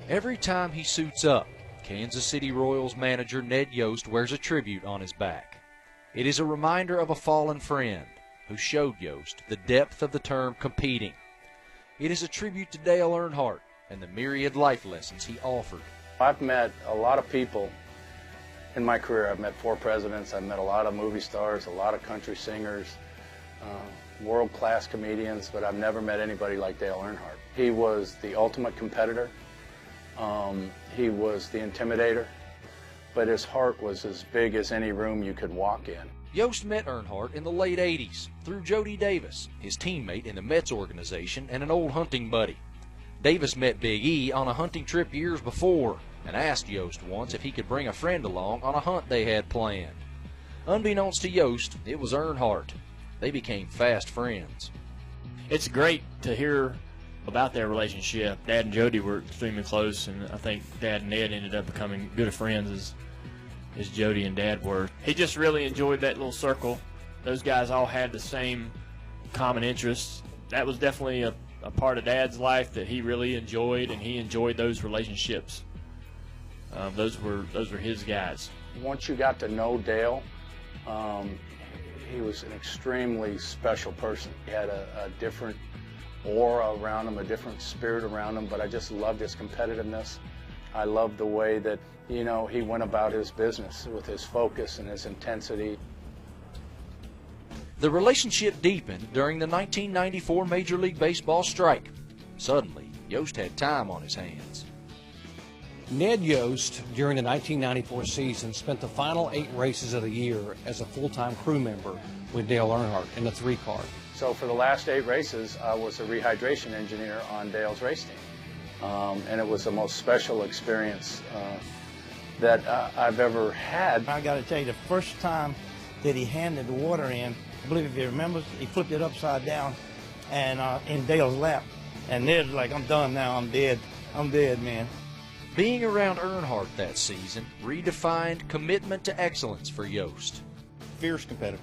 Every time he suits up, Kansas City Royals manager Ned Yost wears a tribute on his back. It is a reminder of a fallen friend who showed Yost the depth of the term competing. It is a tribute to Dale Earnhardt and the myriad life lessons he offered. I've met a lot of people in my career. I've met 4 presidents. I've met a lot of movie stars, a lot of country singers, world-class comedians, but I've never met anybody like Dale Earnhardt. He was the ultimate competitor. He was the intimidator, but his heart was as big as any room you could walk in. Yost met Earnhardt in the late 80s through Jody Davis, his teammate in the Mets organization and an old hunting buddy. Davis met Big E on a hunting trip years before and asked Yost once if he could bring a friend along on a hunt they had planned. Unbeknownst to Yost, it was Earnhardt. They became fast friends. It's great to hear about their relationship. Dad and Jody were extremely close, and I think Dad and Ned ended up becoming good friends as Jody and Dad were. He just really enjoyed that little circle. Those guys all had the same common interests. That was definitely a part of Dad's life that he really enjoyed, and he enjoyed those relationships. Those were his guys. Once you got to know Dale, he was an extremely special person. He had a different aura around him, a different spirit around him, but I just loved his competitiveness. I loved the way that, he went about his business with his focus and his intensity. The relationship deepened during the 1994 Major League Baseball strike. Suddenly, Yost had time on his hands. Ned Yost, during the 1994 season, spent the final 8 races of the year as a full-time crew member with Dale Earnhardt in the 3-car. So for the last 8 races, I was a rehydration engineer on Dale's race team. And it was the most special experience that I've ever had. I got to tell you, the first time that he handed the water in, I believe if you remember, he flipped it upside down and in Dale's lap. And Ned's like, I'm done now, I'm dead, man. Being around Earnhardt that season redefined commitment to excellence for Yost. Fierce competitor.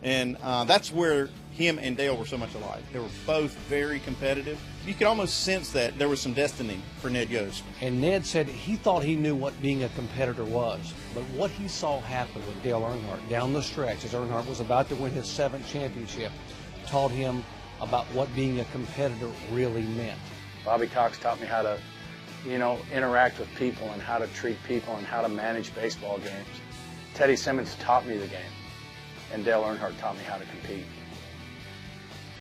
And that's where him and Dale were so much alike. They were both very competitive. You could almost sense that there was some destiny for Ned Yost. And Ned said he thought he knew what being a competitor was, but what he saw happen with Dale Earnhardt down the stretch as Earnhardt was about to win his 7th championship taught him about what being a competitor really meant. Bobby Cox taught me how to, interact with people and how to treat people and how to manage baseball games. Teddy Simmons taught me the game, and Dale Earnhardt taught me how to compete.